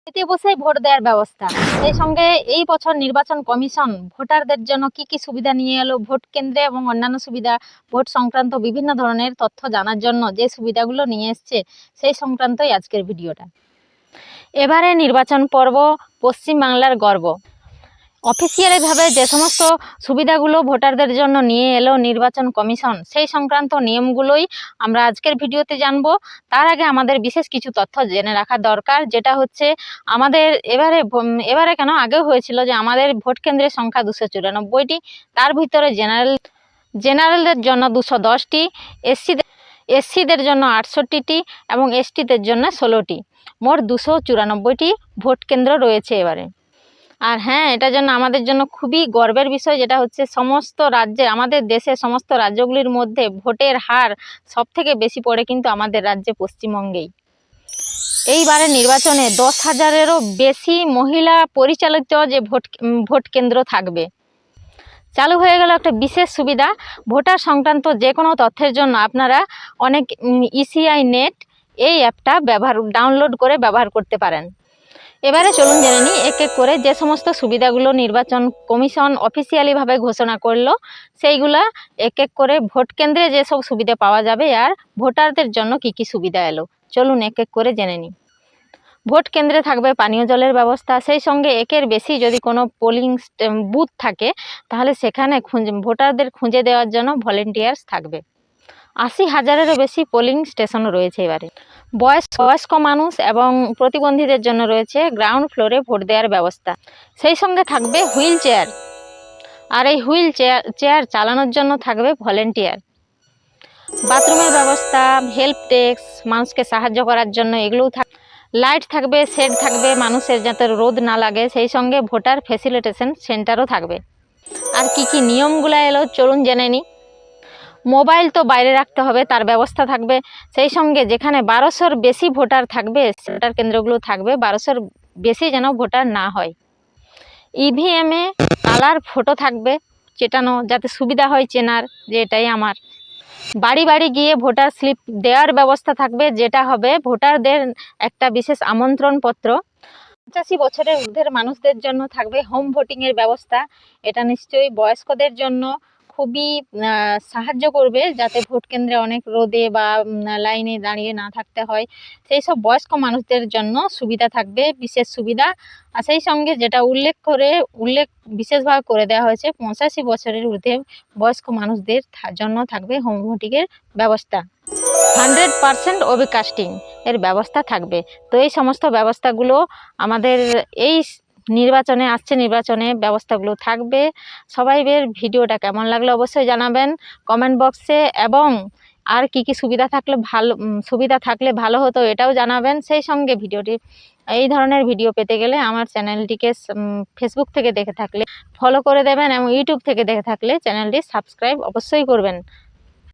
বাড়িতে বসেই ভোট দেওয়ার ব্যবস্থা। সেই সঙ্গে এই বছর নির্বাচন কমিশন ভোটারদের জন্য কি কি সুবিধা নিয়ে এলো, ভোট কেন্দ্রে এবং অন্যান্য সুবিধা, ভোট সংক্রান্ত বিভিন্ন ধরনের তথ্য জানার জন্য যে সুবিধাগুলো নিয়ে এসছে সেই সংক্রান্তই আজকের ভিডিওটা। এবারে নির্বাচন পর্ব পশ্চিমবাংলার গর্ব। অফিসিয়ালিভাবে যে সমস্ত সুবিধাগুলো ভোটারদের জন্য নিয়ে এলো নির্বাচন কমিশন, সেই সংক্রান্ত নিয়মগুলোই আমরা আজকের ভিডিওতে জানব। তার আগে আমাদের বিশেষ কিছু তথ্য জেনে রাখা দরকার, যেটা হচ্ছে আমাদের এবারে কেন আগেও হয়েছিল যে আমাদের ভোট কেন্দ্রের সংখ্যা 294টি, তার ভিতরে জেনারেলদের জন্য 210টি, এসসিদের জন্য 68টি এবং এসটিদের জন্য 16টি, মোট 294টি ভোট কেন্দ্র রয়েছে এবারে। আর হ্যাঁ, এটার জন্য আমাদের জন্য খুবই গর্বের বিষয়, যেটা হচ্ছে সমস্ত রাজ্যে, আমাদের দেশের সমস্ত রাজ্যগুলির মধ্যে ভোটের হার সবথেকে বেশি পড়ে কিন্তু আমাদের রাজ্যে পশ্চিমবঙ্গেই। এইবারের নির্বাচনে 10,000-এরও বেশি মহিলা পরিচালিত যে ভোট কেন্দ্র থাকবে। চালু হয়ে গেল একটা বিশেষ সুবিধা, ভোটার সংক্রান্ত যে কোনো তথ্যের জন্য আপনারা অনেক ইসিআই নেট এই অ্যাপটা ডাউনলোড করে ব্যবহার করতে পারেন। এবারে চলুন জেনে নিই এক এক করে যে সমস্ত সুবিধাগুলো নির্বাচন কমিশন অফিসিয়ালিভাবে ঘোষণা করলো, সেইগুলা এক এক করে ভোট কেন্দ্রে যেসব সুবিধা পাওয়া যাবে আর ভোটারদের জন্য কি কি সুবিধা এলো, চলুন এক এক করে জেনে নিই। ভোট কেন্দ্রে থাকবে পানীয় জলের ব্যবস্থা, সেই সঙ্গে একের বেশি যদি কোনো পোলিং বুথ থাকে তাহলে সেখানে ভোটারদের খুঁজে দেওয়ার জন্য ভলেন্টিয়ার্স থাকবে। 80,000-এরও বেশি পোলিং স্টেশন রয়েছে এবারে। বয়স্ক মানুষ এবং প্রতিবন্ধীদের জন্য রয়েছে গ্রাউন্ড ফ্লোরে ভোট দেওয়ার ব্যবস্থা। সেই সঙ্গে থাকবে হুইল চেয়ার, আর এই হুইল চেয়ার চালানোর জন্য থাকবে ভলেন্টিয়ার। বাথরুমের ব্যবস্থা, হেল্প ডেস্ক, মানুষকে সাহায্য করার জন্য এগুলোও থাকবে। লাইট থাকবে, শেড থাকবে মানুষের যাতে রোদ না লাগে, সেই সঙ্গে ভোটার ফেসিলিটেশন সেন্টারও থাকবে। আর কি কি নিয়মগুলো এলো চলুন জেনে নিই। মোবাইল তো বাইরে রাখতে হবে, তার ব্যবস্থা থাকবে। সেই সঙ্গে যেখানে 1200-র বেশি ভোটার থাকবে, ভোটার কেন্দ্রগুলো থাকবে 1200-র বেশি যেন ভোটার না হয়। ইভিএমে কালার ফটো থাকবে চেটানো, যাতে সুবিধা হয় চেনার যে এটাই আমার। বাড়ি বাড়ি গিয়ে ভোটার স্লিপ দেওয়ার ব্যবস্থা থাকবে, যেটা হবে ভোটারদের একটা বিশেষ আমন্ত্রণ পত্র। 85 বছরের ঊর্ধ্বের মানুষদের জন্য থাকবে হোম ভোটিংয়ের ব্যবস্থা। এটা নিশ্চয়ই বয়স্কদের জন্য খুবই সাহায্য করবে, যাতে ভোট কেন্দ্রে অনেক রোদে বা লাইনে দাঁড়িয়ে না থাকতে হয়। সেই সব বয়স্ক মানুষদের জন্য সুবিধা থাকবে, বিশেষ সুবিধা। আর সেই সঙ্গে যেটা উল্লেখ বিশেষভাবে করে দেওয়া হয়েছে, 85 বছরের ঊর্ধ্বে বয়স্ক মানুষদের জন্য থাকবে হোম ভোটিংয়ের ব্যবস্থা। 100% ওয়েবকাস্টিং এর ব্যবস্থা থাকবে। তো এই সমস্ত ব্যবস্থাগুলো আমাদের এই নির্বাচনে ব্যবস্থাগুলো থাকবে। সবাই ভিডিওটা কেমন লাগলো অবশ্যই জানাবেন কমেন্ট বক্সে, এবং আর কি কি সুবিধা থাকলে ভালো হতো এটাও জানাবেন। সেই সঙ্গে এই ধরনের ভিডিও পেতে গেলে আমার চ্যানেলটিকে ফেসবুক থেকে দেখে থাকলে ফলো করে দেবেন, এবং ইউটিউব থেকে দেখে থাকলে চ্যানেলটি সাবস্ক্রাইব অবশ্যই করবেন।